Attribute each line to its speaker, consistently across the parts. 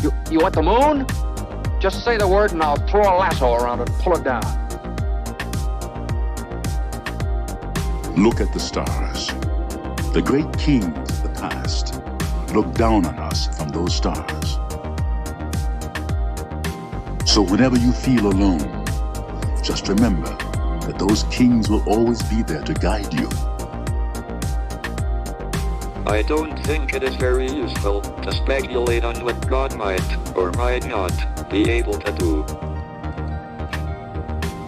Speaker 1: You want the moon? Just say the word and I'll throw a lasso around it and pull it down.
Speaker 2: Look at the stars. The great kings of the past look down on us from those stars. So whenever you feel alone, just remember that those kings will always be there to guide you.
Speaker 3: I don't think it is very useful to speculate on what God might or might not be able to do.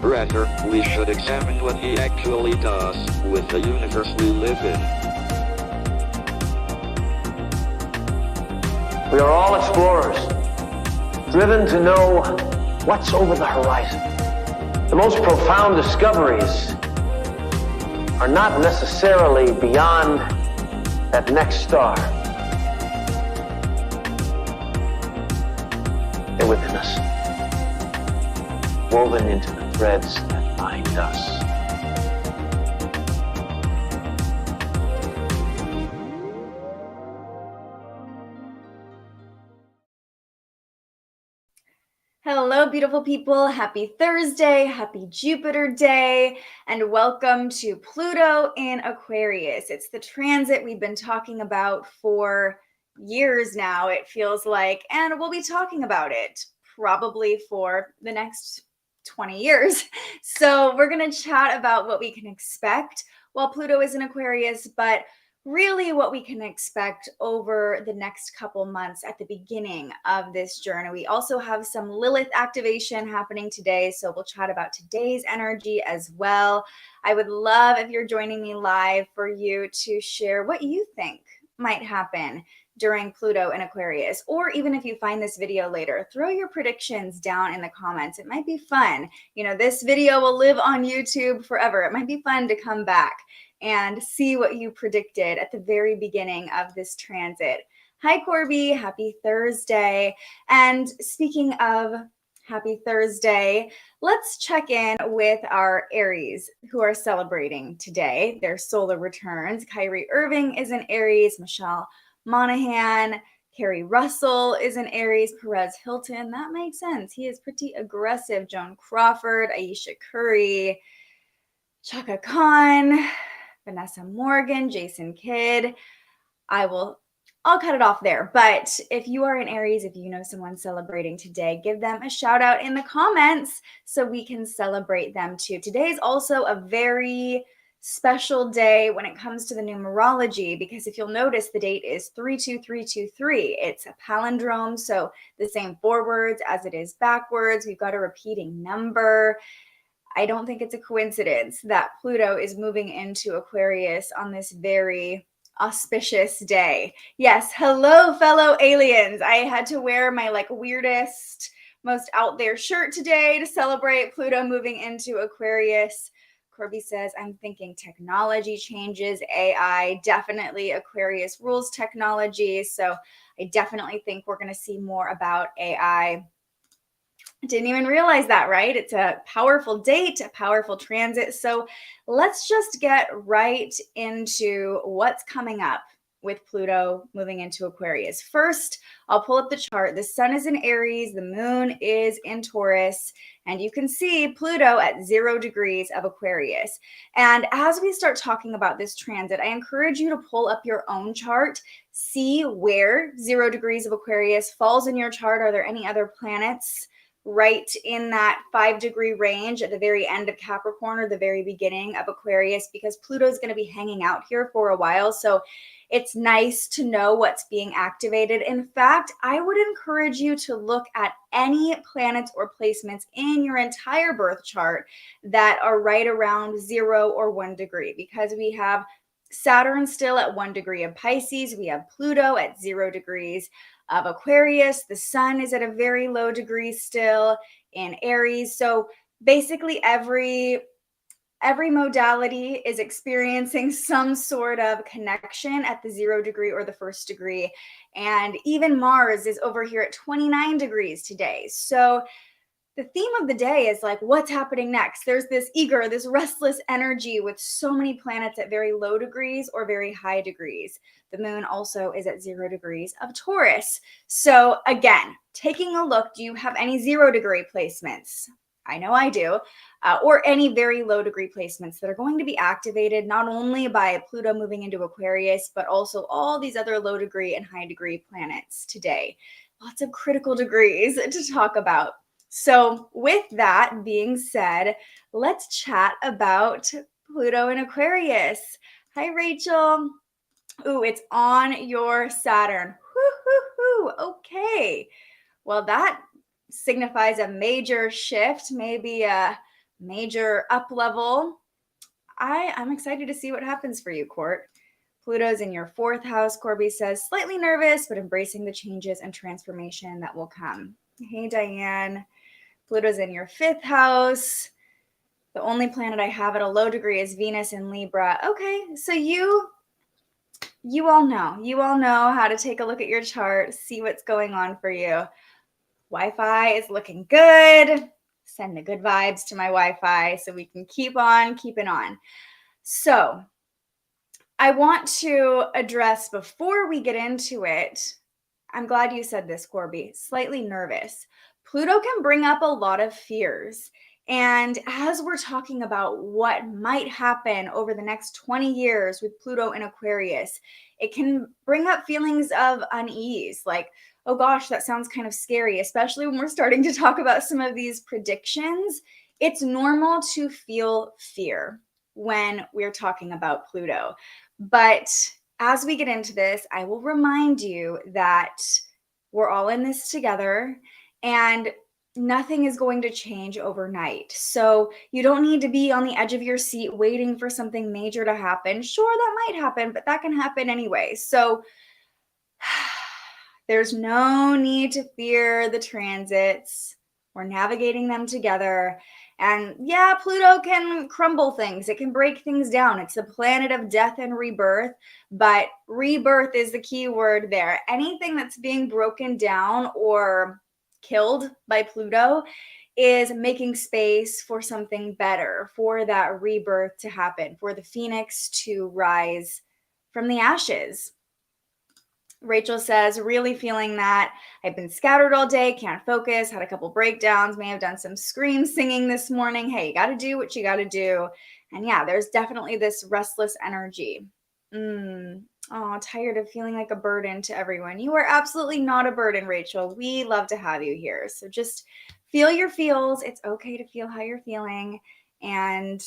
Speaker 3: Rather, we should examine what he actually does with the universe we live in.
Speaker 4: We are all explorers, driven to know what's over the horizon. The most profound discoveries are not necessarily beyond that next star. They're within us, woven into the threads that bind us.
Speaker 5: Hello, beautiful people. Happy Thursday, happy Jupiter day, and welcome to Pluto in Aquarius. It's the transit we've been talking about for years now, it feels like, and we'll be talking about it probably for the next 20 years. So we're going to chat about what we can expect while Pluto is in Aquarius, but really what we can expect over the next couple months at the beginning of this journey. We also have some Lilith activation happening today, so we'll chat about today's energy as well. I would love if you're joining me live for you to share what you think might happen during Pluto in Aquarius, or even if you find this video later, throw your predictions down in the comments. It might be fun. You know, this video will live on YouTube forever. It might be fun to come back and see what you predicted at the very beginning of this transit. Hi, Corby. Happy Thursday. And speaking of happy Thursday, let's check in with our Aries who are celebrating today, their solar returns. Kyrie Irving is in Aries, Michelle Monaghan, Carrie Russell is in Aries, Perez Hilton. That makes sense. He is pretty aggressive. Joan Crawford, Aisha Curry, Chaka Khan, Vanessa Morgan, Jason Kidd. I'll cut it off there. But if you are in Aries, if you know someone celebrating today, give them a shout out in the comments so we can celebrate them too. Today is also a very special day when it comes to the numerology, because if you'll notice, the date is 32323. It's a palindrome, so the same forwards as it is backwards. We've got a repeating number. I don't think it's a coincidence that Pluto is moving into Aquarius on this very auspicious day. Yes, hello, fellow aliens. I had to wear my weirdest, most out there shirt today to celebrate Pluto moving into Aquarius. Corby says, I'm thinking technology changes, AI, definitely Aquarius rules technology. So I definitely think we're going to see more about AI. Didn't even realize that, right? It's a powerful date, a powerful transit. So let's just get right into what's coming up with Pluto moving into Aquarius. First, I'll pull up the chart. The sun is in Aries, the moon is in Taurus, and you can see Pluto at 0 degrees of Aquarius. And as we start talking about this transit, I encourage you to pull up your own chart, see where 0 degrees of Aquarius falls in your chart. Are there any other planets right in that 5-degree range at the very end of Capricorn or the very beginning of Aquarius? Because Pluto is going to be hanging out here for a while. So it's nice to know what's being activated. In fact, I would encourage you to look at any planets or placements in your entire birth chart that are right around 0 or 1 degree, because we have Saturn still at 1 degree of Pisces. We have Pluto at 0 degrees of Aquarius. The sun is at a very low degree still in Aries. So basically every modality is experiencing some sort of connection at the 0 degree or the 1st degree. And even Mars is over here at 29 degrees today. So the theme of the day is what's happening next? There's this eager, this restless energy with so many planets at very low degrees or very high degrees. The moon also is at 0 degrees of Taurus. So again, taking a look, do you have any 0-degree placements? I know I do. Or any very low degree placements that are going to be activated not only by Pluto moving into Aquarius, but also all these other low degree and high degree planets today. Lots of critical degrees to talk about. So with that being said, let's chat about Pluto in Aquarius. Hi, Rachel. Ooh, it's on your Saturn. Woo-hoo-hoo. Okay. Well, that signifies a major shift, maybe a major up level. I'm excited to see what happens for you, Court. Pluto's in your 4th house, Corby says, slightly nervous, but embracing the changes and transformation that will come. Hey, Diane. Pluto's in your 5th house. The only planet I have at a low degree is Venus in Libra. Okay, so you all know how to take a look at your chart, see what's going on for you. Wi-Fi is looking good. Send the good vibes to my Wi-Fi so we can keep on keeping on. So I want to address, before we get into it, I'm glad you said this, Corby, slightly nervous. Pluto can bring up a lot of fears. And as we're talking about what might happen over the next 20 years with Pluto in Aquarius, it can bring up feelings of unease, like, oh gosh, that sounds kind of scary, especially when we're starting to talk about some of these predictions. It's normal to feel fear when we're talking about Pluto. But as we get into this, I will remind you that we're all in this together and nothing is going to change overnight. So you don't need to be on the edge of your seat waiting for something major to happen. Sure, that might happen, but that can happen anyway. So there's no need to fear the transits. We're navigating them together. And yeah, Pluto can crumble things. It can break things down. It's a planet of death and rebirth, but rebirth is the key word there. Anything that's being broken down or killed by Pluto is making space for something better, for that rebirth to happen, for the phoenix to rise from the ashes. Rachel says, really feeling that. I've been scattered all day, can't focus, had a couple breakdowns, may have done some scream singing this morning. Hey, you got to do what you got to do. And yeah, there's definitely this restless energy. Oh, tired of feeling like a burden to everyone. You are absolutely not a burden, Rachel. We love to have you here. So just feel your feels. It's okay to feel how you're feeling. And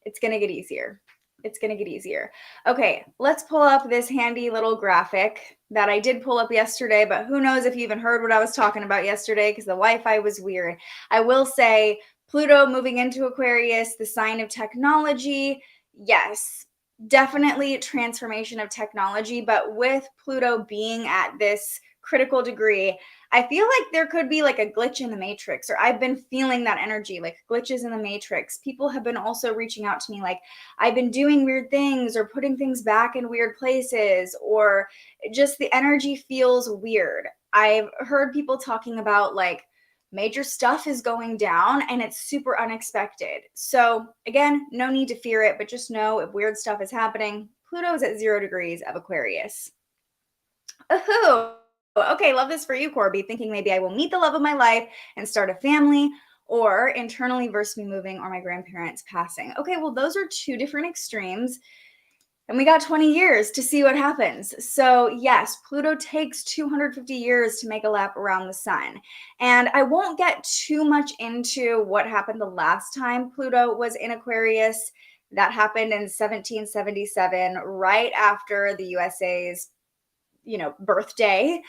Speaker 5: it's going to get easier. It's going to get easier. Okay, let's pull up this handy little graphic that I did pull up yesterday, but who knows if you even heard what I was talking about yesterday because the Wi-Fi was weird. I will say Pluto moving into Aquarius, the sign of technology. Yes, definitely transformation of technology, but with Pluto being at this critical degree, I feel like there could be like a glitch in the matrix, or I've been feeling that energy, like glitches in the matrix. People have been also reaching out to me like, I've been doing weird things or putting things back in weird places, or just the energy feels weird. I've heard people talking about like major stuff is going down and it's super unexpected. So again, no need to fear it, but just know if weird stuff is happening, Pluto is at 0 degrees of Aquarius. Ooh. Okay, love this for you, Corby, thinking maybe I will meet the love of my life and start a family, or internally verse me moving or my grandparents passing. Okay, well, those are 2 different extremes, and we got 20 years to see what happens. So yes, Pluto takes 250 years to make a lap around the sun. And I won't get too much into what happened the last time Pluto was in Aquarius. That happened in 1777, right after the USA's birthday.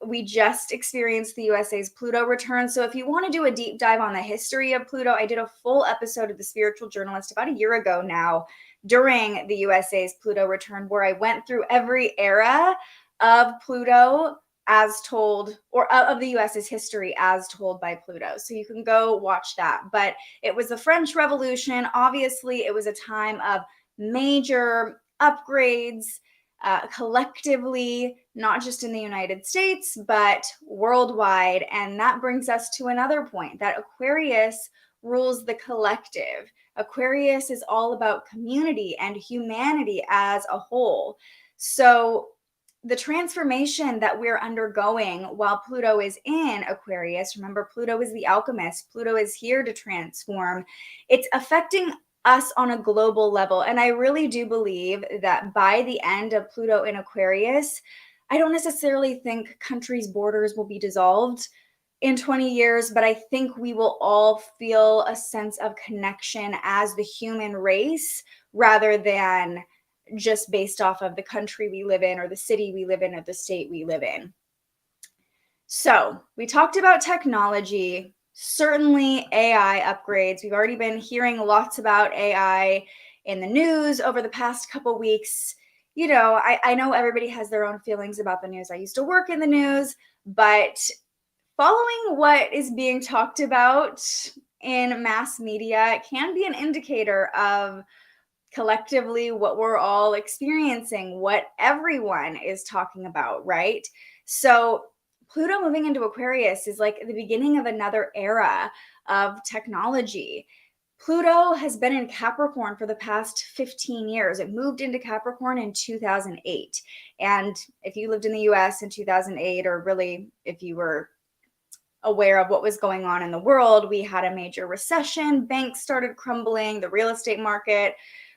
Speaker 5: We just experienced the USA's Pluto return. So if you want to do a deep dive on the history of Pluto, I did a full episode of The Spiritual Journalist about a year ago now during the USA's Pluto return, where I went through every era of Pluto as told, or of the US's history as told by Pluto. So you can go watch that. But it was the French Revolution. Obviously, it was a time of major upgrades, collectively, not just in the United States, but worldwide. And that brings us to another point, that Aquarius rules the collective. Aquarius is all about community and humanity as a whole. So the transformation that we're undergoing while Pluto is in Aquarius, remember, Pluto is the alchemist. Pluto is here to transform. It's affecting us on a global level. And I really do believe that by the end of Pluto in Aquarius, I don't necessarily think countries' borders will be dissolved in 20 years, but I think we will all feel a sense of connection as the human race rather than just based off of the country we live in or the city we live in or the state we live in. So we talked about technology, certainly AI upgrades. We've already been hearing lots about AI in the news over the past couple weeks. You know, I know everybody has their own feelings about the news. I used to work in the news, but following what is being talked about in mass media can be an indicator of collectively what we're all experiencing, what everyone is talking about, right? So Pluto moving into Aquarius is like the beginning of another era of technology. Pluto has been in Capricorn for the past 15 years. It moved into Capricorn in 2008. And if you lived in the US in 2008, or really if you were aware of what was going on in the world, we had a major recession, banks started crumbling, the real estate market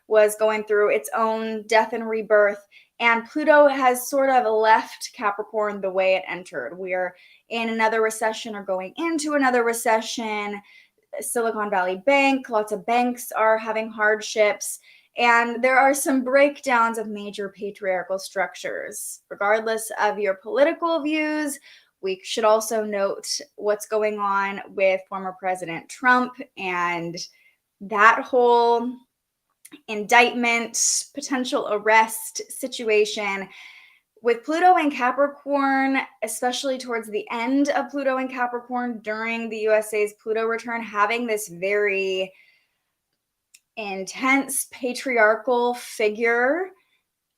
Speaker 5: was going through its own death and rebirth. And Pluto has sort of left Capricorn the way it entered. We're in another recession or going into another recession. Silicon Valley Bank, lots of banks are having hardships. And there are some breakdowns of major patriarchal structures. Regardless of your political views, we should also note what's going on with former President Trump and that whole indictment, potential arrest situation. With Pluto and Capricorn, especially towards the end of Pluto and Capricorn during the USA's Pluto return, having this very intense patriarchal figure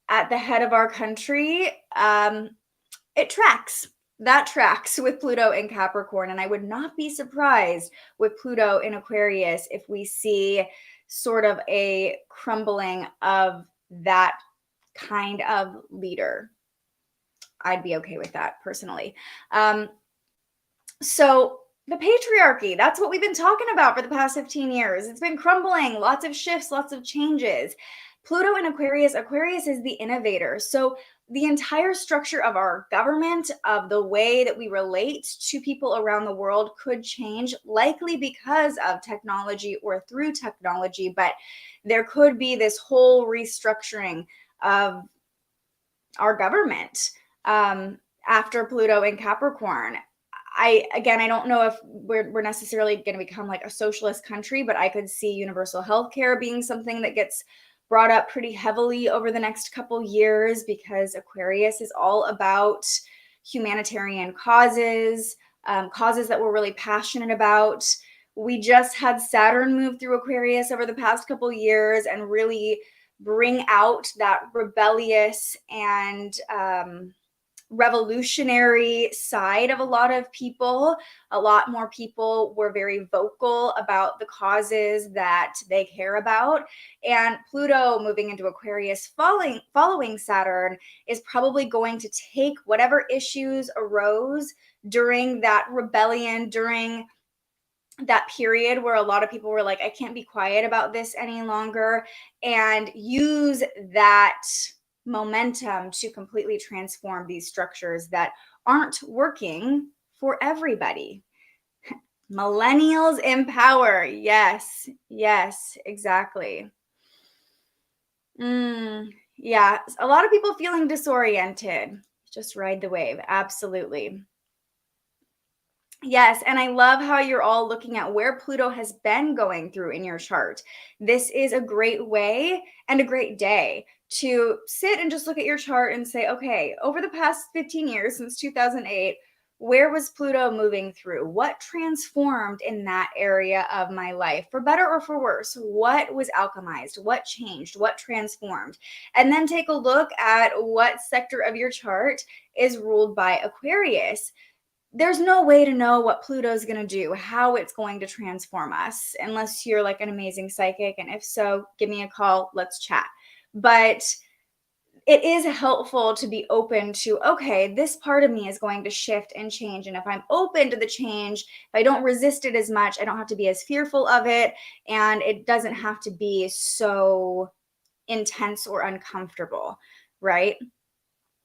Speaker 5: at the head of our country, it tracks. That tracks with Pluto in Capricorn. And I would not be surprised with Pluto in Aquarius if we see sort of a crumbling of that kind of leader. I'd be okay with that personally. So the patriarchy, that's what we've been talking about for the past 15 years. It's been crumbling, lots of shifts, lots of changes. Pluto in Aquarius, Aquarius is the innovator. So the entire structure of our government, of the way that we relate to people around the world could change, likely because of technology or through technology, but there could be this whole restructuring of our government after Pluto in Capricorn. I don't know if we're necessarily going to become like a socialist country, but I could see universal health care being something that gets brought up pretty heavily over the next couple years, because Aquarius is all about humanitarian causes, causes that we're really passionate about. We just had Saturn move through Aquarius over the past couple years and really bring out that rebellious and revolutionary side of a lot of people. A lot more people were very vocal about the causes that they care about. And Pluto moving into Aquarius following Saturn is probably going to take whatever issues arose during that rebellion, during that period where a lot of people were like, I can't be quiet about this any longer, and use that momentum to completely transform these structures that aren't working for everybody. Millennials in power. Yes, exactly. Yeah, a lot of people feeling disoriented. Just ride the wave. Absolutely. Yes, and I love how you're all looking at where Pluto has been going through in your chart. This is a great way and a great day to sit and just look at your chart and say, okay, over the past 15 years since 2008, where was Pluto moving through? What transformed in that area of my life, for better or for worse? What was alchemized? What changed? What transformed? And then take a look at what sector of your chart is ruled by Aquarius. There's no way to know what Pluto's going to do, how it's going to transform us, unless you're like an amazing psychic. And if so, give me a call. Let's chat. But it is helpful to be open to, okay, this part of me is going to shift and change. And if I'm open to the change, if I don't resist it as much, I don't have to be as fearful of it. And it doesn't have to be so intense or uncomfortable, right?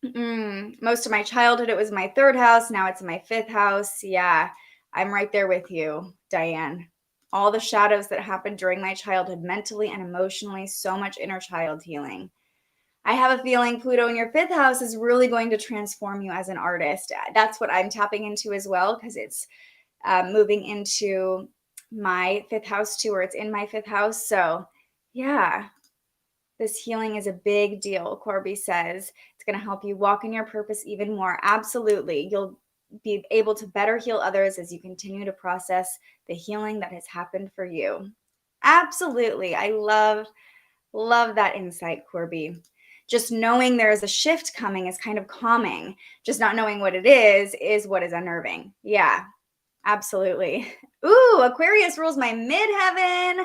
Speaker 5: Most of my childhood, it was my third house. Now it's my fifth house. Yeah, I'm right there with you, Diane. All the shadows that happened during my childhood, mentally and emotionally, so much inner child healing. I have a feeling Pluto in your fifth house is really going to transform you as an artist. That's what I'm tapping into as well, because it's moving into my fifth house too, or it's in my fifth house. So yeah, this healing is a big deal, Corby says. It's going to help you walk in your purpose even more. Absolutely. You'll be able to better heal others as you continue to process the healing that has happened for you. Absolutely. I love that insight, Corby. Just knowing there is a shift coming is kind of calming. Just not knowing what it is what is unnerving. Yeah, absolutely. Ooh, Aquarius rules my midheaven.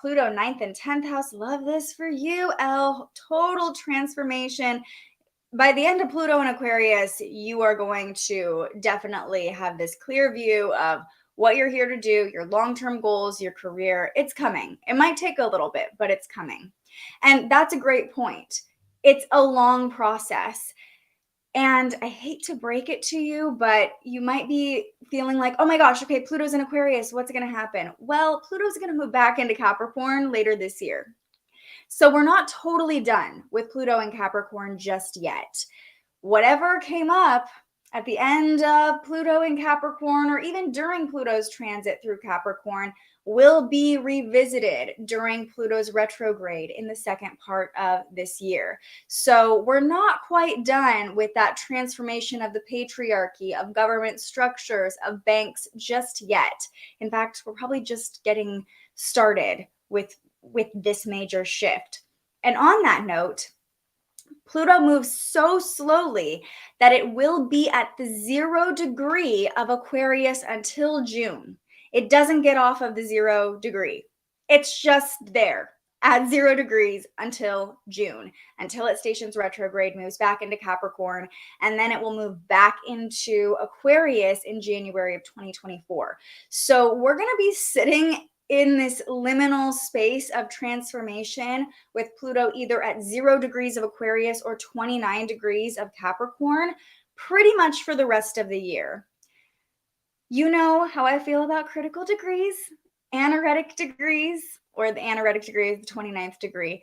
Speaker 5: Pluto, 9th and 10th house. Love this for you, Elle. Total transformation. By the end of Pluto and Aquarius, you are going to definitely have this clear view of what you're here to do, your long-term goals, your career. It's coming. It might take a little bit, but it's coming. And that's a great point. It's a long process. And I hate to break it to you, but you might be feeling like, oh my gosh, okay, Pluto's in Aquarius. What's going to happen? Well, Pluto's going to move back into Capricorn later this year. So we're not totally done with Pluto and Capricorn just yet. Whatever came up at the end of Pluto in Capricorn, or even during Pluto's transit through Capricorn, will be revisited during Pluto's retrograde in the second part of this year. So we're not quite done with that transformation of the patriarchy, of government structures, of banks just yet. In fact, we're probably just getting started with this major shift. And on that note, Pluto moves so slowly that it will be at the 0 degree of Aquarius until June. It doesn't get off of the 0 degree. It's just there at 0 degrees until June, until it stations retrograde, moves back into Capricorn, and then it will move back into Aquarius in January of 2024. So we're going to be sitting in this liminal space of transformation with Pluto either at 0 degrees of Aquarius or 29 degrees of Capricorn, pretty much for the rest of the year. You know how I feel about critical degrees, anaretic degrees, or the anaretic degree is the 29th degree.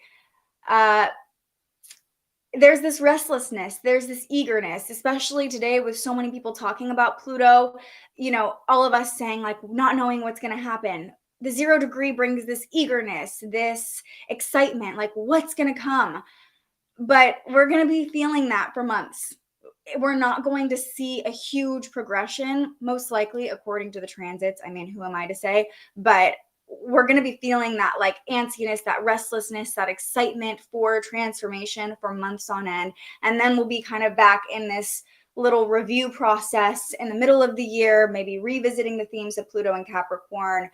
Speaker 5: There's this restlessness, there's this eagerness, especially today with so many people talking about Pluto, you know, all of us saying like not knowing what's going to happen. The 0 degree brings this eagerness, this excitement, like what's going to come. But we're going to be feeling that for months. We're not going to see a huge progression, most likely, according to the transits. I mean, who am I to say? But we're going to be feeling that like antsiness, that restlessness, that excitement for transformation for months on end. And then we'll be kind of back in this little review process in the middle of the year, maybe revisiting the themes of Pluto and Capricorn.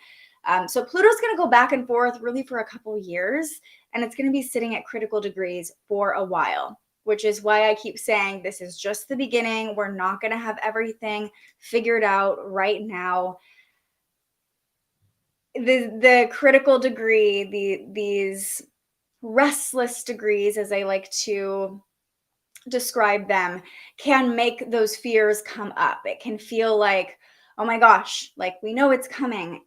Speaker 5: So Pluto's going to go back and forth really for a couple years, and it's going to be sitting at critical degrees for a while, which is why I keep saying this is just the beginning. We're not going to have everything figured out right now. The critical degree, these restless degrees, as I like to describe them, can make those fears come up. It can feel like, oh my gosh, like we know it's coming.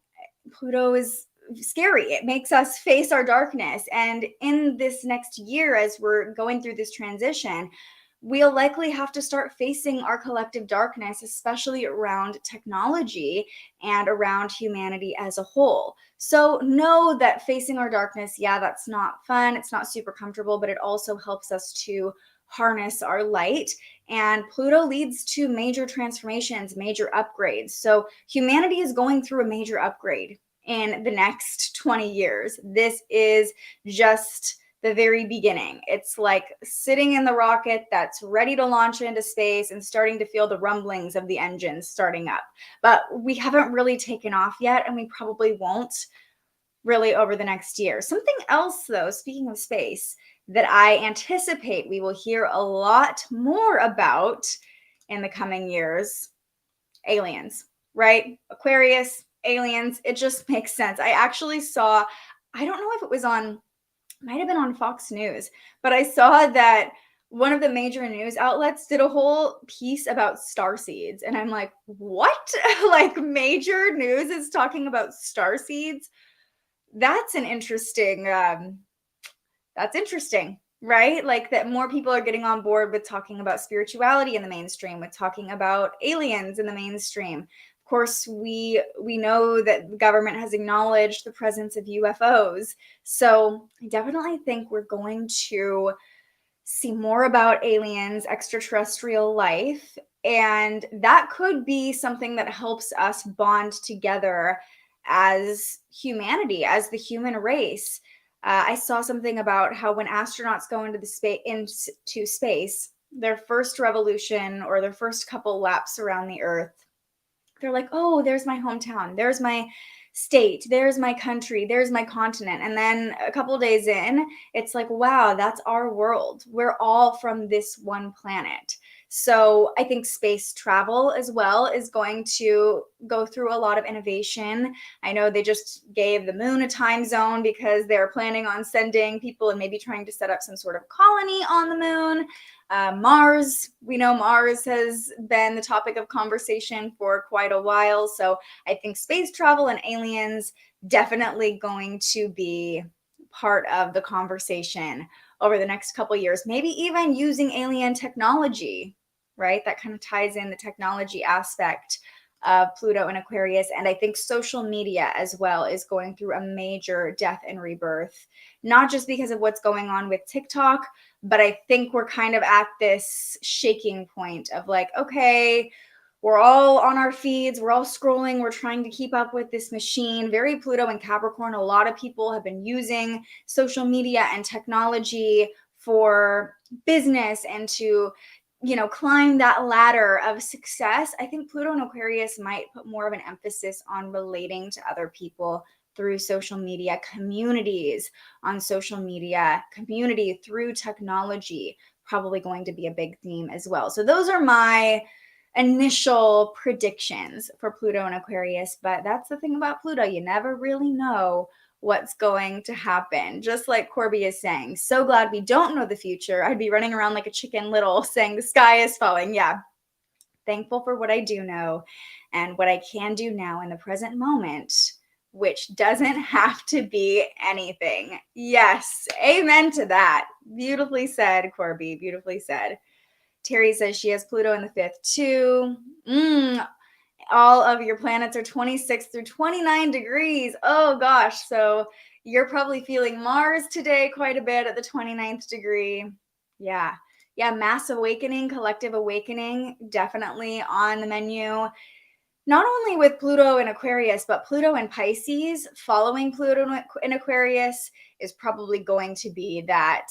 Speaker 5: Pluto is scary. It makes us face our darkness. And in this next year, as we're going through this transition, we'll likely have to start facing our collective darkness, especially around technology and around humanity as a whole. So know that facing our darkness, yeah, that's not fun. It's not super comfortable, but it also helps us to harness our light. And Pluto leads to major transformations, major upgrades. So humanity is going through a major upgrade in the next 20 years. This is just the very beginning. It's like sitting in the rocket that's ready to launch into space and starting to feel the rumblings of the engines starting up. But we haven't really taken off yet, and we probably won't really over the next year. Something else, though, speaking of space, that I anticipate we will hear a lot more about in the coming years. Aliens, right? Aquarius, aliens, it just makes sense. I actually saw, I don't know if it was on, might have been on Fox News, but I saw that one of the major news outlets did a whole piece about starseeds. And I'm like, what? Like, major news is talking about starseeds? That's an interesting, that's interesting, right? Like, that more people are getting on board with talking about spirituality in the mainstream, with talking about aliens in the mainstream. Of course, we know that the government has acknowledged the presence of UFOs. So I definitely think we're going to see more about aliens, extraterrestrial life, and that could be something that helps us bond together as humanity, as the human race. I saw something about how when astronauts go into space, their first revolution or their first couple laps around the Earth, they're like, oh, there's my hometown, there's my state, there's my country, there's my continent. And then a couple days in, it's like, wow, that's our world. We're all from this one planet. So I think space travel as well is going to go through a lot of innovation. I know they just gave the moon a time zone because they're planning on sending people and maybe trying to set up some sort of colony on the moon. Mars, we know Mars has been the topic of conversation for quite a while. So I think space travel and aliens definitely going to be part of the conversation over the next couple years, maybe even using alien technology, right? That kind of ties in the technology aspect of Pluto and Aquarius. And I think social media as well is going through a major death and rebirth, not just because of what's going on with TikTok, but I think we're kind of at this shaking point of like, okay, we're all on our feeds, we're all scrolling, we're trying to keep up with this machine. Very Pluto and Capricorn. A lot of people have been using social media and technology for business and to, climb that ladder of success. I think Pluto and Aquarius might put more of an emphasis on relating to other people through social media, communities on social media, community through technology, probably going to be a big theme as well. So those are my initial predictions for Pluto and Aquarius. But that's the thing about Pluto. You never really know what's going to happen. Just like Corby is saying, so glad we don't know the future. I'd be running around like a chicken little saying the sky is falling. Yeah. Thankful for what I do know and what I can do now in the present moment, which doesn't have to be anything. Yes. Amen to that. Beautifully said, Corby. Beautifully said. Terry says she has Pluto in the fifth too. All of your planets are 26 through 29 degrees. Oh gosh. So you're probably feeling Mars today quite a bit at the 29th degree. Yeah. Mass awakening, collective awakening, definitely on the menu. Not only with Pluto and Aquarius, but Pluto and Pisces. Following Pluto in Aquarius is probably going to be that,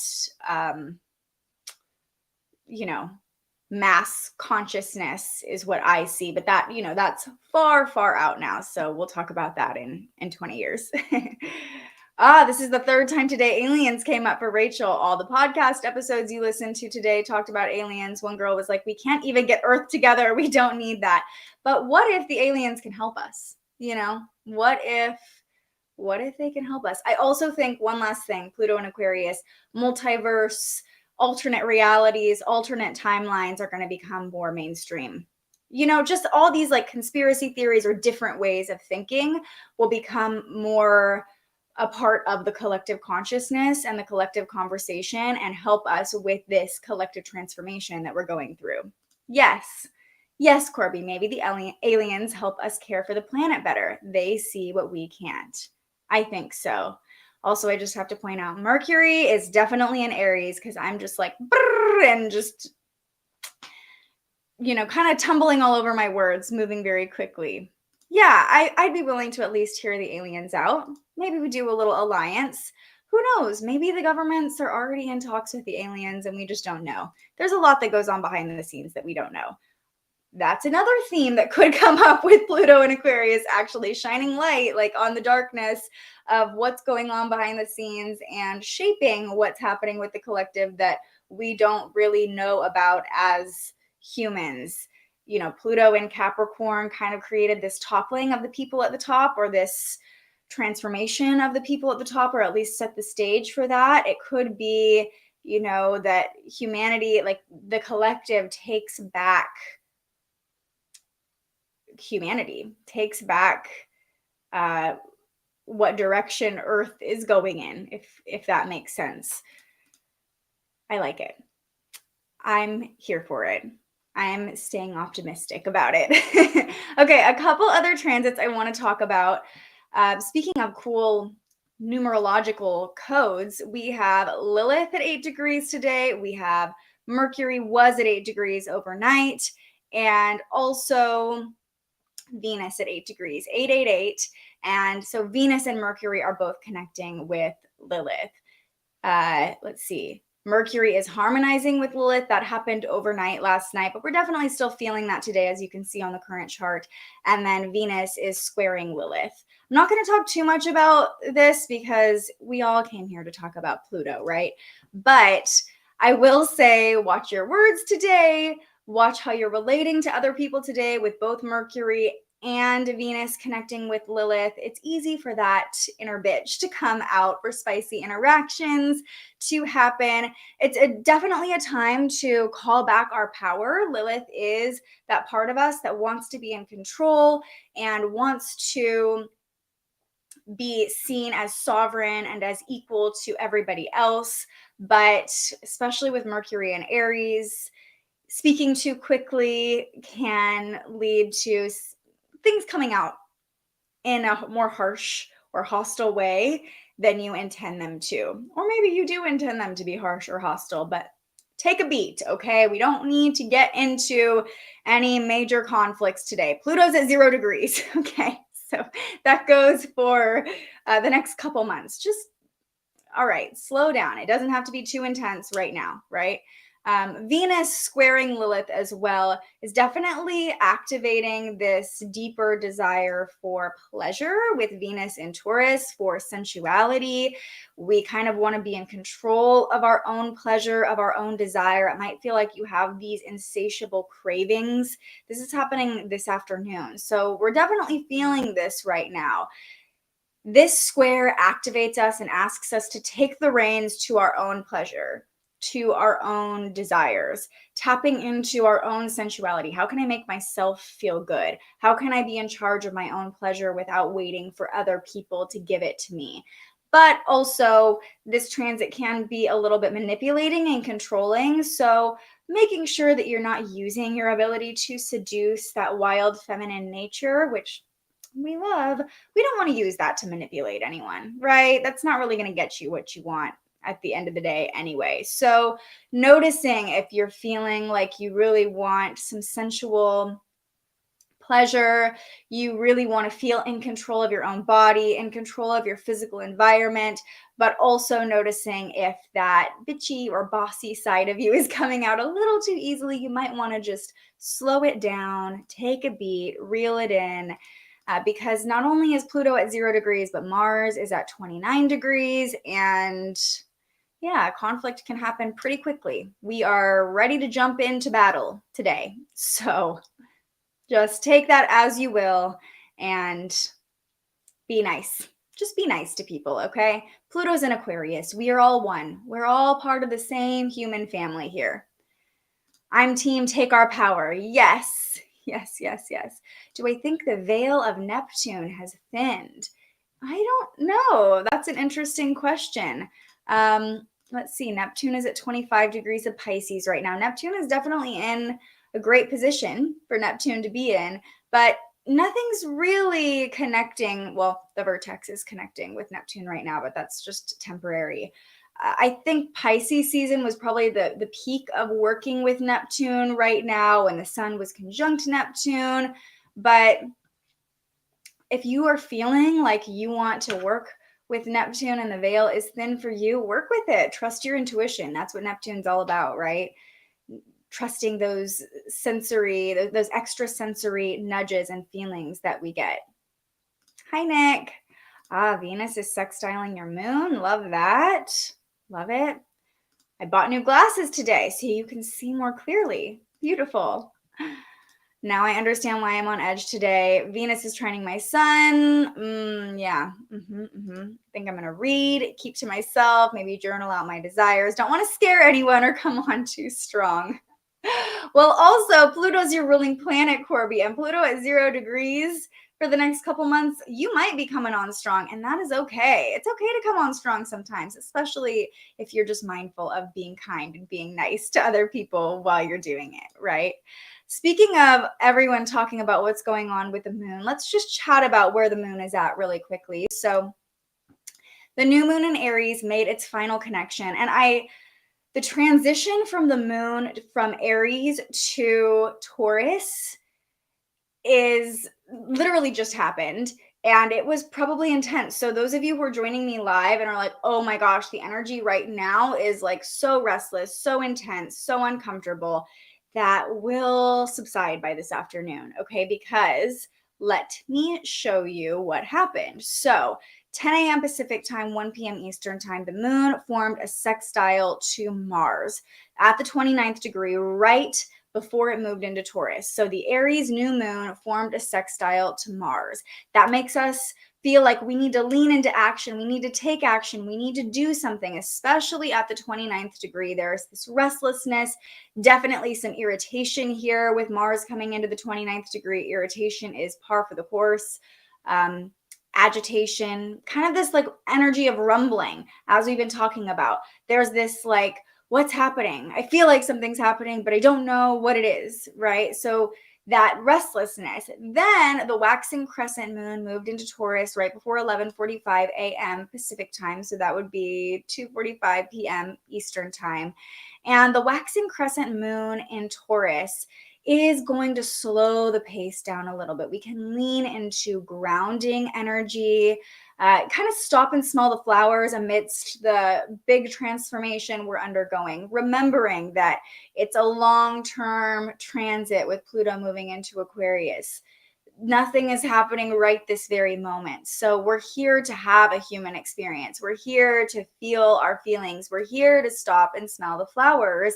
Speaker 5: mass consciousness is what I see. But that, that's far, far out now. So we'll talk about that in 20 years. This is the third time today aliens came up for Rachel. All the podcast episodes you listened to today talked about aliens. One girl was like, we can't even get Earth together. We don't need that. But what if the aliens can help us? What if they can help us? I also think one last thing, Pluto and Aquarius, multiverse, alternate realities, alternate timelines are going to become more mainstream. Just all these like conspiracy theories or different ways of thinking will become more a part of the collective consciousness and the collective conversation and help us with this collective transformation that we're going through. Yes, Corby, maybe the aliens help us care for the planet better. They see what we can't. I think so. Also, I just have to point out Mercury is definitely in Aries because I'm just like, and just, kind of tumbling all over my words, moving very quickly. Yeah, I'd be willing to at least hear the aliens out. Maybe we do a little alliance. Who knows? Maybe the governments are already in talks with the aliens and we just don't know. There's a lot that goes on behind the scenes that we don't know. that's another theme that could come up with Pluto and Aquarius, actually shining light like on the darkness of what's going on behind the scenes and shaping what's happening with the collective that we don't really know about as humans. You know, Pluto in Capricorn kind of created this toppling of the people at the top, or this transformation of the people at the top, or at least set the stage for that. It could be, you know, that humanity, like the collective, takes back humanity, takes back what direction Earth is going in, if that makes sense. I like it. I'm here for it. I'm staying optimistic about it. Okay, a couple other transits I want to talk about. Speaking of cool numerological codes, we have Lilith at 8 degrees today. We have Mercury was at 8 degrees overnight, and also Venus at 8 degrees, 888. And so Venus and Mercury are both connecting with Lilith. Let's see. Mercury is harmonizing with Lilith. That happened overnight last night, but we're definitely still feeling that today, as you can see on the current chart. And then Venus is squaring Lilith. I'm not going to talk too much about this because we all came here to talk about Pluto, right? But I will say, watch your words today. Watch how you're relating to other people today with both Mercury and Venus connecting with Lilith. It's easy for that inner bitch to come out, for spicy interactions to happen. It's definitely a time to call back our power. Lilith is that part of us that wants to be in control and wants to be seen as sovereign and as equal to everybody else. But especially with Mercury and Aries, speaking too quickly can lead to things coming out in a more harsh or hostile way than you intend them to. Or maybe you do intend them to be harsh or hostile, but take a beat, okay? We don't need to get into any major conflicts today. Pluto's at 0 degrees, okay? So that goes for the next couple months. Just, all right, slow down. It doesn't have to be too intense right now, right? Venus squaring Lilith as well is definitely activating this deeper desire for pleasure with Venus in Taurus, for sensuality. We kind of want to be in control of our own pleasure, of our own desire. It might feel like you have these insatiable cravings. This is happening this afternoon. So we're definitely feeling this right now. This square activates us and asks us to take the reins to our own pleasure, to our own desires, tapping into our own sensuality. How can I make myself feel good? How can I be in charge of my own pleasure without waiting for other people to give it to me? But also, this transit can be a little bit manipulating and controlling. So making sure that you're not using your ability to seduce that wild feminine nature, which we love. We don't want to use that to manipulate anyone, right? That's not really going to get you what you want at the end of the day anyway. So noticing if you're feeling like you really want some sensual pleasure, you really want to feel in control of your own body, in control of your physical environment, but also noticing if that bitchy or bossy side of you is coming out a little too easily, you might want to just slow it down, take a beat, reel it in. Because not only is Pluto at 0 degrees, but Mars is at 29 degrees. And yeah, conflict can happen pretty quickly. We are ready to jump into battle today. So just take that as you will and be nice. Just be nice to people, okay? Pluto's in Aquarius. We are all one. We're all part of the same human family here. I'm team take our power. Yes. Yes, yes, yes. Do I think the veil of Neptune has thinned? I don't know. That's an interesting question. Let's see. Neptune is at 25 degrees of Pisces right now. Neptune is definitely in a great position for Neptune to be in, but nothing's really connecting. Well, the vertex is connecting with Neptune right now, but that's just temporary. I think Pisces season was probably the peak of working with Neptune right now when the sun was conjunct Neptune. But if you are feeling like you want to work with Neptune and the veil is thin for you, work with it. Trust your intuition. That's what Neptune's all about, right? trusting those extra sensory nudges and feelings that we get. Hi, Nick. Venus is sextiling your moon. Love that. Love it. I bought new glasses today so you can see more clearly. Beautiful. Now I understand why I'm on edge today. Venus is trining my sun. Yeah. Think I'm going to read, keep to myself, maybe journal out my desires. Don't want to scare anyone or come on too strong. Well, also, Pluto's your ruling planet, Corby, and Pluto at 0 degrees for the next couple months, you might be coming on strong, and that is okay. It's okay to come on strong sometimes, especially if you're just mindful of being kind and being nice to other people while you're doing it, right? Speaking of everyone talking about what's going on with the moon, let's just chat about where the moon is at really quickly. So the new moon in Aries made its final connection, and the transition from the moon from Aries to Taurus is literally just happened, and it was probably intense. So those of you who are joining me live and are like, oh my gosh, the energy right now is like so restless, so intense, so uncomfortable, that will subside by this afternoon, okay? Because let me show you what happened. So 10 a.m. Pacific time, 1 p.m. Eastern time, the moon formed a sextile to Mars at the 29th degree, right before it moved into Taurus. So the Aries new moon formed a sextile to Mars. That makes us feel like we need to lean into action. We need to take action. We need to do something, especially at the 29th degree. There's this restlessness, definitely some irritation here with Mars coming into the 29th degree. Irritation is par for the course. Agitation, kind of this like energy of rumbling, as we've been talking about. There's this like, what's happening? I feel like something's happening, but I don't know what it is, right? So that restlessness. Then the waxing crescent moon moved into Taurus right before 11:45 a.m. Pacific time. So that would be 2:45 p.m. Eastern time. And the waxing crescent moon in Taurus is going to slow the pace down a little bit. We can lean into grounding energy, kind of stop and smell the flowers amidst the big transformation we're undergoing, remembering that it's a long-term transit with Pluto moving into Aquarius. Nothing is happening right this very moment. So we're here to have a human experience. We're here to feel our feelings. We're here to stop and smell the flowers.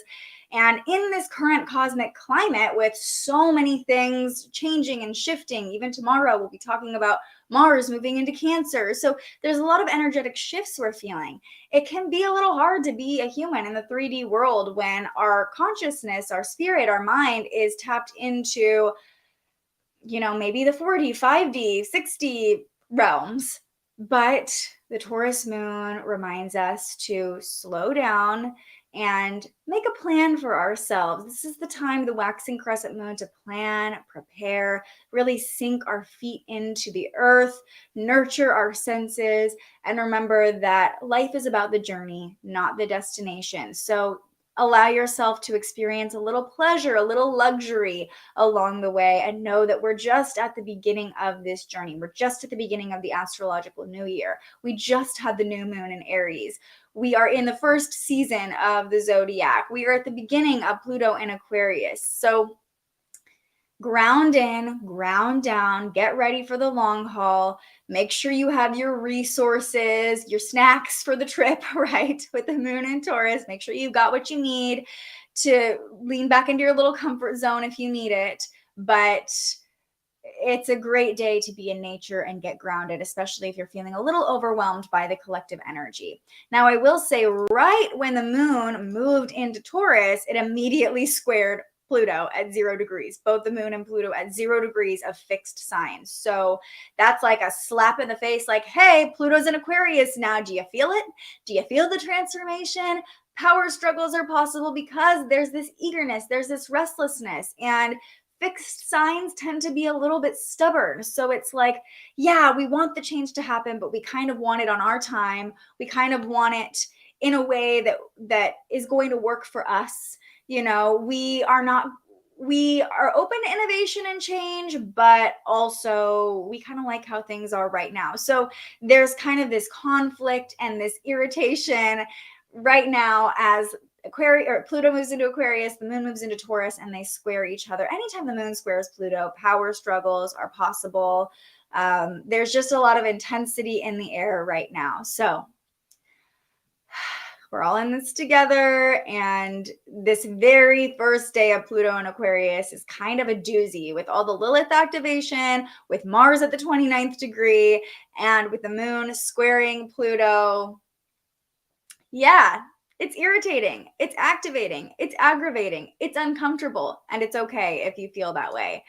Speaker 5: And in this current cosmic climate, with so many things changing and shifting, even tomorrow we'll be talking about Mars moving into Cancer. So there's a lot of energetic shifts we're feeling. It can be a little hard to be a human in the 3D world when our consciousness, our spirit, our mind is tapped into, you know, maybe the 4D, 5D, 6D realms. But the Taurus moon reminds us to slow down and make a plan for ourselves. This is the time, the waxing crescent moon, to plan, prepare, really sink our feet into the earth, nurture our senses, and remember that life is about the journey, not the destination. So allow yourself to experience a little pleasure, a little luxury along the way, and know that we're just at the beginning of this journey. We're just at the beginning of the astrological new year. We just had the new moon in Aries. We are in the first season of the zodiac. We are at the beginning of Pluto in Aquarius. So ground in, ground down, get ready for the long haul. Make sure you have your resources, your snacks for the trip, right? With the moon in Taurus, make sure you've got what you need to lean back into your little comfort zone if you need it. But it's a great day to be in nature and get grounded, especially if you're feeling a little overwhelmed by the collective energy. Now, I will say, right when the moon moved into Taurus, it immediately squared Pluto at 0 degrees, both the moon and Pluto at 0 degrees of fixed signs. So that's like a slap in the face, like, hey, Pluto's in Aquarius now. Do you feel it? Do you feel the transformation? Power struggles are possible because there's this eagerness, there's this restlessness, and fixed signs tend to be a little bit stubborn. So it's like, yeah, we want the change to happen, but we kind of want it on our time. We kind of want it in a way that is going to work for us. You know, we are open to innovation and change, but also we kind of like how things are right now. So there's kind of this conflict and this irritation right now as Pluto moves into Aquarius, the moon moves into Taurus, and they square each other. Anytime the moon squares Pluto, power struggles are possible. There's just a lot of intensity in the air right now. So we're all in this together. And this very first day of Pluto in Aquarius is kind of a doozy with all the Lilith activation, with Mars at the 29th degree, and with the moon squaring Pluto. Yeah, it's irritating, it's activating, it's aggravating, it's uncomfortable, and it's okay if you feel that way.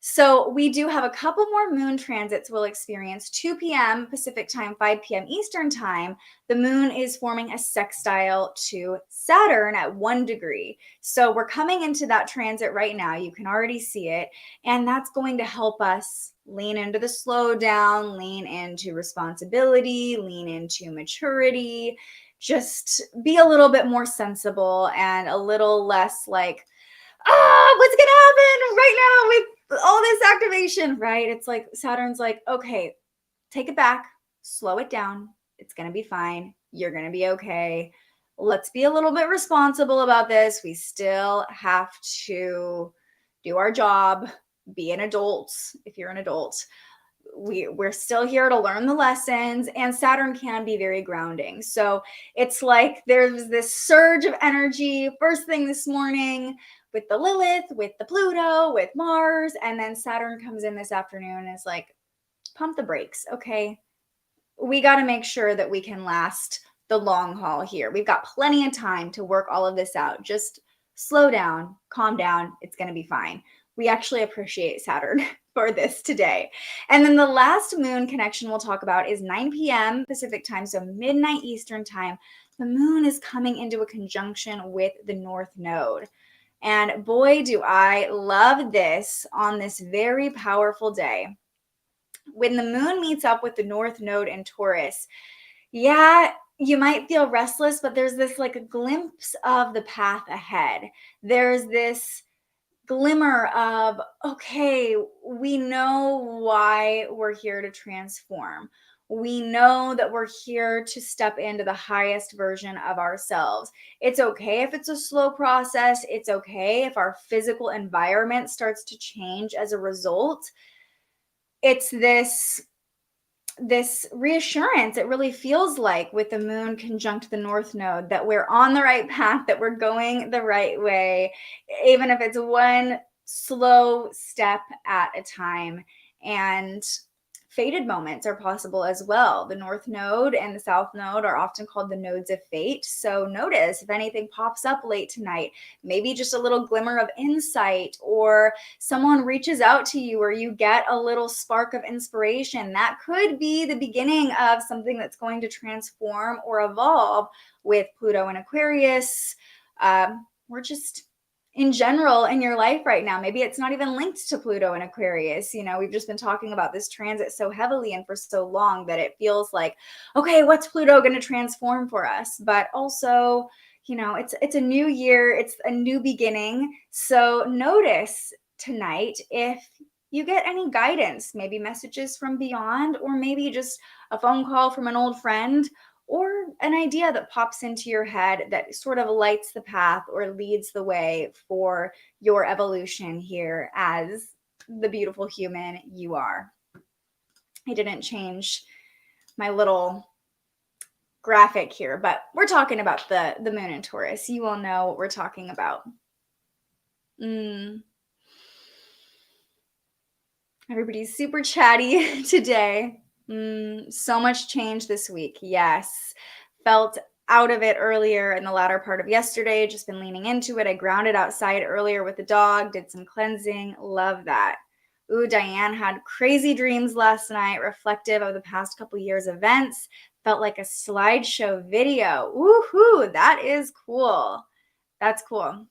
Speaker 5: So we do have a couple more moon transits we'll experience. 2 p.m. Pacific time, 5 p.m. Eastern time. The moon is forming a sextile to Saturn at 1 degree. So we're coming into that transit right now. You can already see it. And that's going to help us lean into the slowdown, lean into responsibility, lean into maturity, just be a little bit more sensible and a little less like, what's going to happen right now with all this activation, right? It's like Saturn's like, okay, take it back, slow it down. It's going to be fine. You're going to be okay. Let's be a little bit responsible about this. We still have to do our job, be an adult if you're an adult. We're still here to learn the lessons, and Saturn can be very grounding. So it's like there's this surge of energy first thing this morning with the Lilith, with the Pluto, with Mars, and then Saturn comes in this afternoon and is like, pump the brakes, okay? We got to make sure that we can last the long haul here. We've got plenty of time to work all of this out. Just slow down, calm down. It's going to be fine. We actually appreciate Saturn for this today. And then the last moon connection we'll talk about is 9 p.m. Pacific time, so midnight Eastern time. The moon is coming into a conjunction with the North Node. And boy, do I love this on this very powerful day. When the moon meets up with the North Node in Taurus, yeah, you might feel restless, but there's this like a glimpse of the path ahead. There's this glimmer of, okay, we know why we're here to transform. We know that we're here to step into the highest version of ourselves. It's okay if it's a slow process. It's okay if our physical environment starts to change as a result. It's this reassurance, it really feels like, with the moon conjunct the North Node, that we're on the right path, that we're going the right way, even if it's one slow step at a time. And fated moments are possible as well. The North Node and the South Node are often called the nodes of fate. So notice if anything pops up late tonight, maybe just a little glimmer of insight, or someone reaches out to you, or you get a little spark of inspiration. That could be the beginning of something that's going to transform or evolve with Pluto and Aquarius. We're just in general in your life right now. Maybe it's not even linked to Pluto and Aquarius. You know, we've just been talking about this transit so heavily and for so long that it feels like, okay, what's Pluto going to transform for us? But also, you know, it's a new year, it's a new beginning. So notice tonight if you get any guidance, maybe messages from beyond, or maybe just a phone call from an old friend, or an idea that pops into your head that sort of lights the path or leads the way for your evolution here as the beautiful human you are. I didn't change my little graphic here, but we're talking about the moon in Taurus. You all know what we're talking about. Everybody's super chatty today. So much change this week. Yes. Felt out of it earlier in the latter part of yesterday. Just been leaning into it. I grounded outside earlier with the dog, did some cleansing. Love that. Ooh, Diane had crazy dreams last night, reflective of the past couple years' events. Felt like a slideshow video. Woohoo, that is cool. That's cool.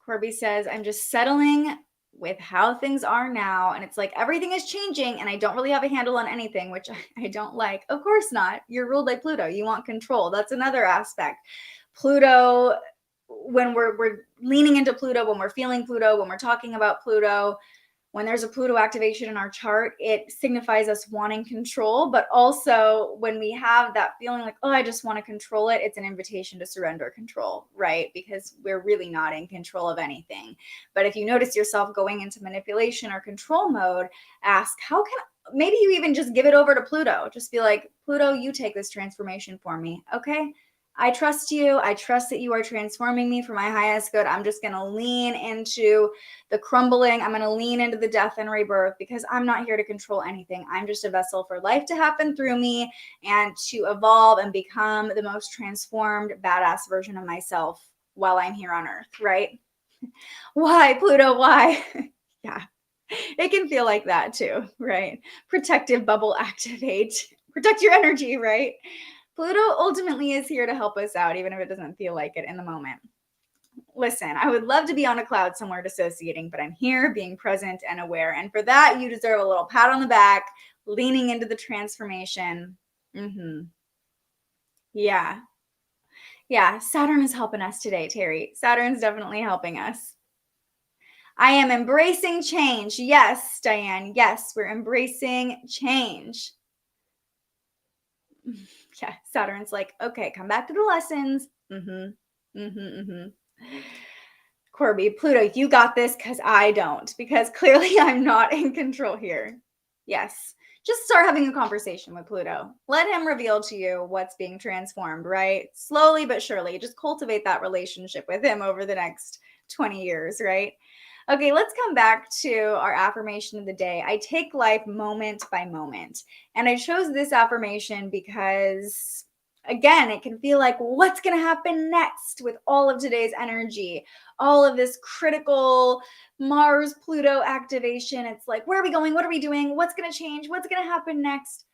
Speaker 5: Corby says, I'm just settling with how things are now, and it's like everything is changing and I don't really have a handle on anything, which I don't like. Of course not. You're ruled by Pluto. You want control. That's another aspect. Pluto, when we're leaning into Pluto, when we're feeling Pluto, when we're talking about Pluto, when there's a Pluto activation in our chart, it signifies us wanting control, but also when we have that feeling like, oh, I just want to control it, it's an invitation to surrender control, right? Because we're really not in control of anything. But if you notice yourself going into manipulation or control mode, ask, maybe you even just give it over to Pluto. Just be like, Pluto, you take this transformation for me, okay? I trust you. I trust that you are transforming me for my highest good. I'm just going to lean into the crumbling. I'm going to lean into the death and rebirth because I'm not here to control anything. I'm just a vessel for life to happen through me and to evolve and become the most transformed, badass version of myself while I'm here on Earth, right? Why, Pluto? Why? Yeah, it can feel like that too, right? Protective bubble activate. Protect your energy, right? Pluto ultimately is here to help us out, even if it doesn't feel like it in the moment. Listen, I would love to be on a cloud somewhere dissociating, but I'm here being present and aware. And for that, you deserve a little pat on the back, leaning into the transformation. Yeah. Yeah, Saturn is helping us today, Terry. Saturn's definitely helping us. I am embracing change. Yes, Diane. Yes, we're embracing change. Yeah, Saturn's like, okay, come back to the lessons. Corby, Pluto, you got this because I don't, because clearly I'm not in control here. Yes, just start having a conversation with Pluto. Let him reveal to you what's being transformed, right? Slowly but surely, just cultivate that relationship with him over the next 20 years, right? Okay, let's come back to our affirmation of the day. I take life moment by moment. And I chose this affirmation because, again, it can feel like what's going to happen next with all of today's energy, all of this critical Mars Pluto activation. It's like, where are we going? What are we doing? What's going to change? What's going to happen next?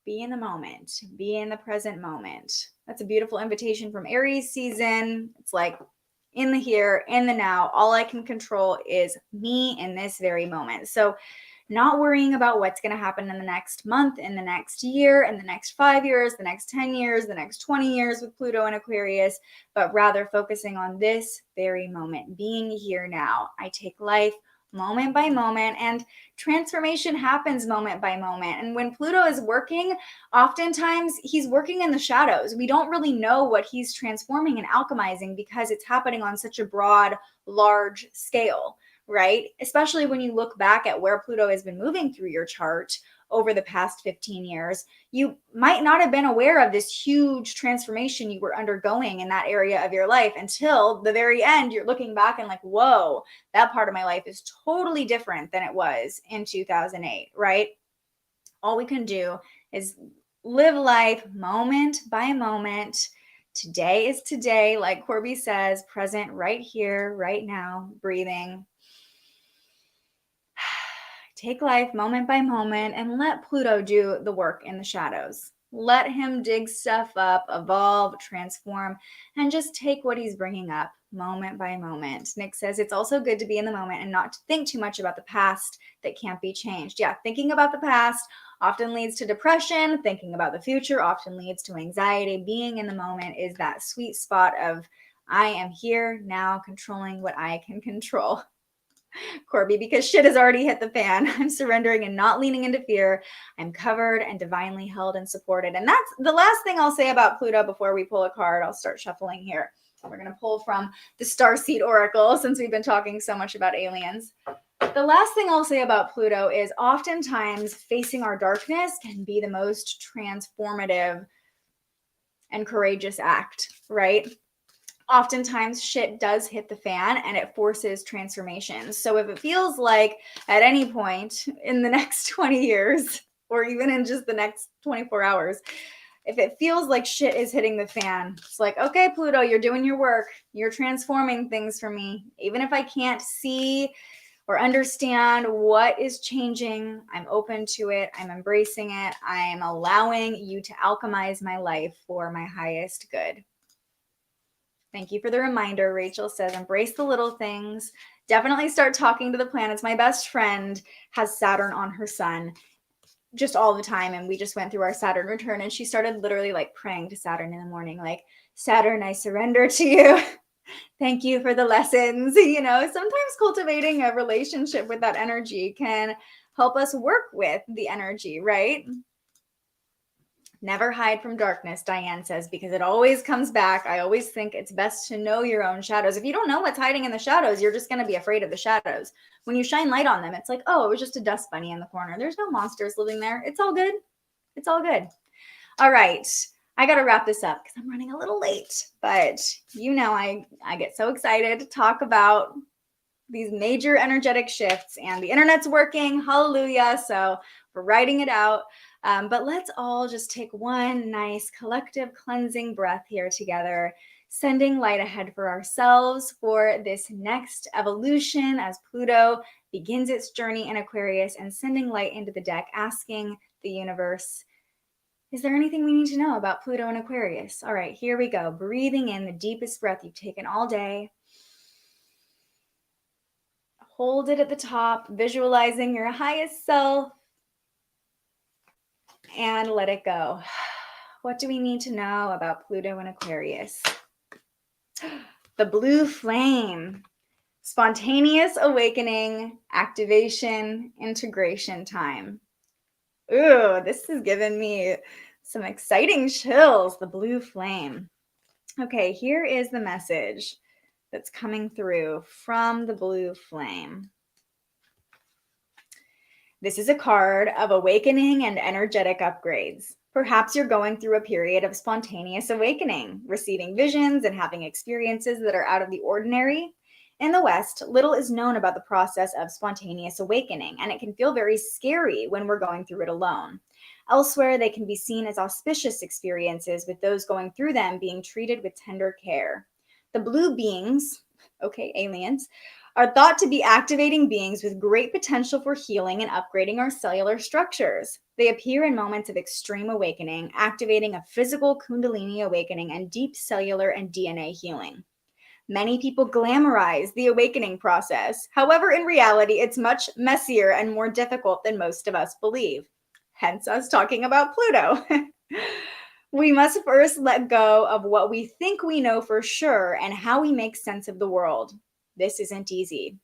Speaker 5: Be in the moment, be in the present moment. That's a beautiful invitation from Aries season. It's like, in the here, in the now, all I can control is me in this very moment. So not worrying about what's going to happen in the next month, in the next year, in the next 5 years, the next 10 years, the next 20 years with Pluto and Aquarius, but rather focusing on this very moment, being here now. I take life moment by moment, and transformation happens moment by moment. And when Pluto is working, oftentimes he's working in the shadows. We don't really know what he's transforming and alchemizing because it's happening on such a broad, large scale, right? Especially when you look back at where Pluto has been moving through your chart over the past 15 years, you might not have been aware of this huge transformation you were undergoing in that area of your life until the very end. You're looking back and like, whoa, that part of my life is totally different than it was in 2008, right? All we can do is live life moment by moment. Today is today, like Corby says, present right here, right now, breathing. Take life moment by moment and let Pluto do the work in the shadows. Let him dig stuff up, evolve, transform, and just take what he's bringing up moment by moment. Nick says it's also good to be in the moment and not to think too much about the past that can't be changed. Yeah, thinking about the past often leads to depression. Thinking about the future often leads to anxiety. Being in the moment is that sweet spot of I am here now, controlling what I can control. Corby, because shit has already hit the fan. I'm surrendering and not leaning into fear. I'm covered and divinely held and supported. And that's the last thing I'll say about Pluto before we pull a card. I'll start shuffling here. We're going to pull from the Starseed Oracle since we've been talking so much about aliens. The last thing I'll say about Pluto is oftentimes facing our darkness can be the most transformative and courageous act, right? Oftentimes shit does hit the fan and it forces transformation. So if it feels like at any point in the next 20 years or even in just the next 24 hours, if it feels like shit is hitting the fan, it's like, okay, Pluto, you're doing your work. You're transforming things for me. Even if I can't see or understand what is changing, I'm open to it. I'm embracing it. I'm allowing you to alchemize my life for my highest good. Thank you for the reminder. Rachel says, embrace the little things. Definitely start talking to the planets. My best friend has Saturn on her sun just all the time. And we just went through our Saturn return and she started literally like praying to Saturn in the morning, like, Saturn, I surrender to you. Thank you for the lessons. Sometimes cultivating a relationship with that energy can help us work with the energy, right? Never hide from darkness, Diane says, because it always comes back. I always think it's best to know your own shadows. If you don't know what's hiding in the shadows, you're just going to be afraid of the shadows. When you shine light on them, it's like, oh, it was just a dust bunny in the corner. There's no monsters living there. It's all good. It's all good. All right. I got to wrap this up because I'm running a little late. But I get so excited to talk about these major energetic shifts, and the internet's working. Hallelujah. So we're writing it out. But let's all just take one nice collective cleansing breath here together, sending light ahead for ourselves for this next evolution as Pluto begins its journey in Aquarius, and sending light into the deck, asking the universe, is there anything we need to know about Pluto and Aquarius? All right, here we go. Breathing in the deepest breath you've taken all day. Hold it at the top, visualizing your highest self, and let it go. What do we need to know about Pluto and Aquarius? The blue flame, spontaneous awakening, activation, integration time. Ooh, this has given me some exciting chills, the blue flame. Okay, here is the message that's coming through from the blue flame. This is a card of awakening and energetic upgrades. Perhaps you're going through a period of spontaneous awakening, receiving visions and having experiences that are out of the ordinary. In the West, little is known about the process of spontaneous awakening, and it can feel very scary when we're going through it alone. Elsewhere, they can be seen as auspicious experiences, with those going through them being treated with tender care. The blue beings, okay, aliens, are thought to be activating beings with great potential for healing and upgrading our cellular structures. They appear in moments of extreme awakening, activating a physical Kundalini awakening and deep cellular and DNA healing. Many people glamorize the awakening process. However, in reality, it's much messier and more difficult than most of us believe. Hence us talking about Pluto. We must first let go of what we think we know for sure and how we make sense of the world. This isn't easy.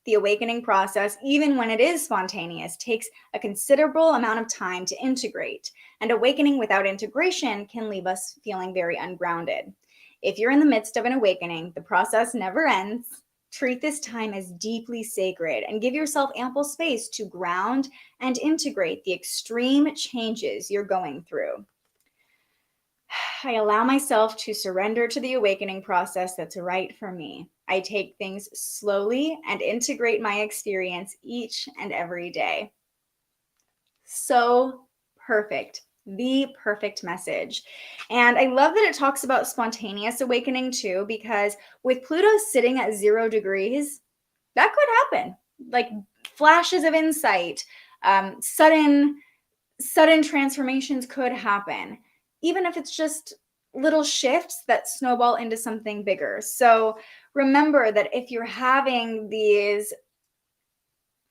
Speaker 5: The awakening process, even when it is spontaneous, takes a considerable amount of time to integrate, and awakening without integration can leave us feeling very ungrounded. If you're in the midst of an awakening, the process never ends. Treat this time as deeply sacred and give yourself ample space to ground and integrate the extreme changes you're going through. I allow myself to surrender to the awakening process that's right for me. I take things slowly and integrate my experience each and every day. So perfect. The perfect message. And I love that it talks about spontaneous awakening too, because with Pluto sitting at 0 degrees, that could happen. Like flashes of insight, sudden transformations could happen, even if it's just little shifts that snowball into something bigger. So remember that if you're having these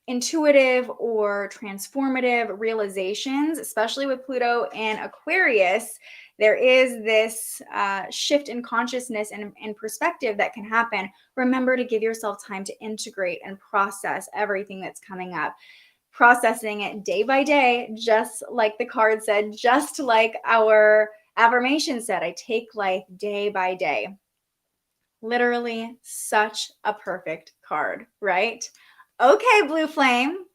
Speaker 5: intuitive or transformative realizations, especially with Pluto and Aquarius, there is this shift in consciousness and perspective that can happen. Remember to give yourself time to integrate and process everything that's coming up. Processing it day by day, just like the card said, just like our affirmation said, I take life day by day. Literally such a perfect card, right? Okay, Blue Flame,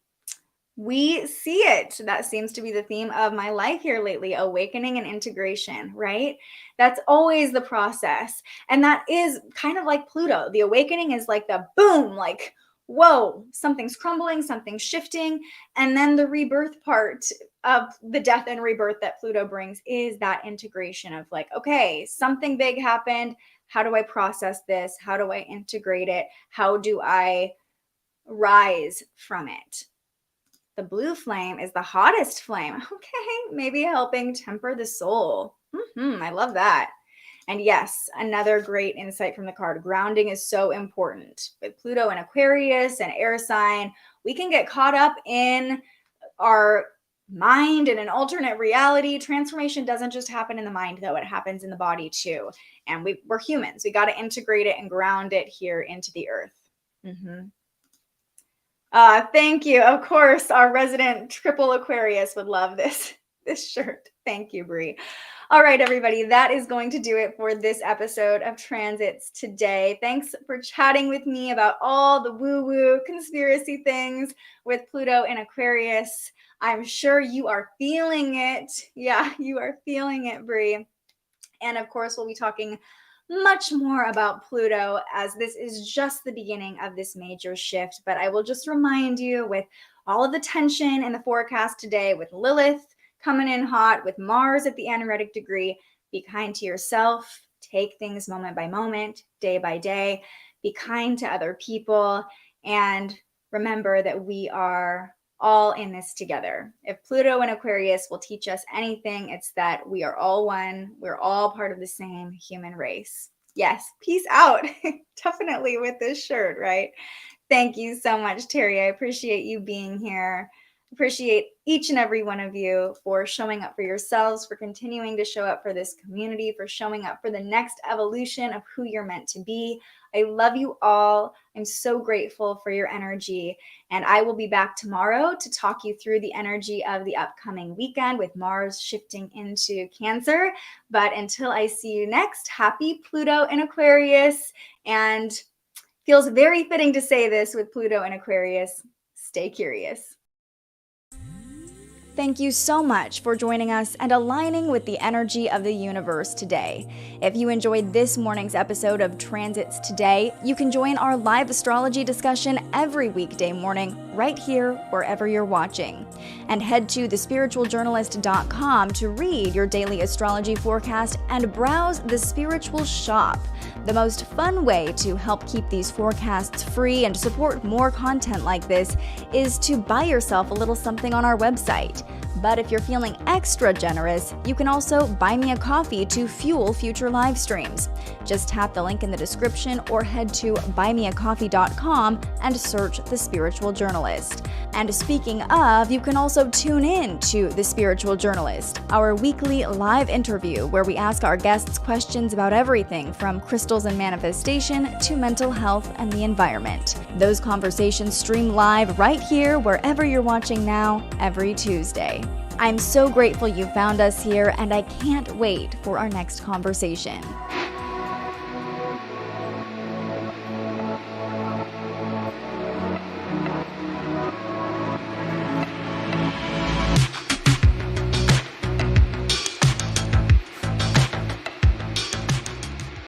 Speaker 5: we see it. That seems to be the theme of my life here lately, awakening and integration, right? That's always the process. And that is kind of like Pluto. The awakening is like the boom, like, whoa, something's crumbling, something's shifting. And then the rebirth part of the death and rebirth that Pluto brings is that integration of like, okay, something big happened. How do I process this? How do I integrate it? How do I rise from it? The blue flame is the hottest flame. Okay, maybe helping temper the soul. I love that. And yes, another great insight from the card. Grounding is so important. With Pluto and Aquarius and air sign, we can get caught up in our mind in an alternate reality. Transformation doesn't just happen in the mind, though. It happens in the body too. And we're humans. We got to integrate it and ground it here into the earth. Thank you. Of course, our resident triple Aquarius would love this shirt. Thank you, Brie. All right, everybody, that is going to do it for this episode of Transits today. Thanks for chatting with me about all the woo-woo conspiracy things with Pluto in Aquarius. I'm sure you are feeling it. Yeah, you are feeling it, Brie. And of course, we'll be talking much more about Pluto, as this is just the beginning of this major shift. But I will just remind you, with all of the tension in the forecast today, with Lilith coming in hot, with Mars at the anaretic degree, be kind to yourself. Take things moment by moment, day by day. Be kind to other people. And remember that we are all in this together. If Pluto and Aquarius will teach us anything, it's that we are all one. We're all part of the same human race. Yes, peace out. Definitely with this shirt, right? Thank you so much, Terry. I appreciate you being here. Appreciate each and every one of you for showing up for yourselves, for continuing to show up for this community, for showing up for the next evolution of who you're meant to be. I love you all. I'm so grateful for your energy. And I will be back tomorrow to talk you through the energy of the upcoming weekend with Mars shifting into Cancer. But until I see you next, happy Pluto in Aquarius. And feels very fitting to say this with Pluto in Aquarius. Stay curious. Thank you so much for joining us and aligning with the energy of the universe today. If you enjoyed this morning's episode of Transits Today, you can join our live astrology discussion every weekday morning right here wherever you're watching. And head to thespiritualjournalist.com to read your daily astrology forecast and browse the Spiritual Shop. The most fun way to help keep these forecasts free and support more content like this is to buy yourself a little something on our website. But if you're feeling extra generous, you can also buy me a coffee to fuel future live streams. Just tap the link in the description or head to buymeacoffee.com and search The Spiritual Journalist. And speaking of, you can also tune in to The Spiritual Journalist, our weekly live interview where we ask our guests questions about everything from crystals and manifestation to mental health and the environment. Those conversations stream live right here wherever you're watching now every Tuesday. I'm so grateful you found us here, and I can't wait for our next conversation.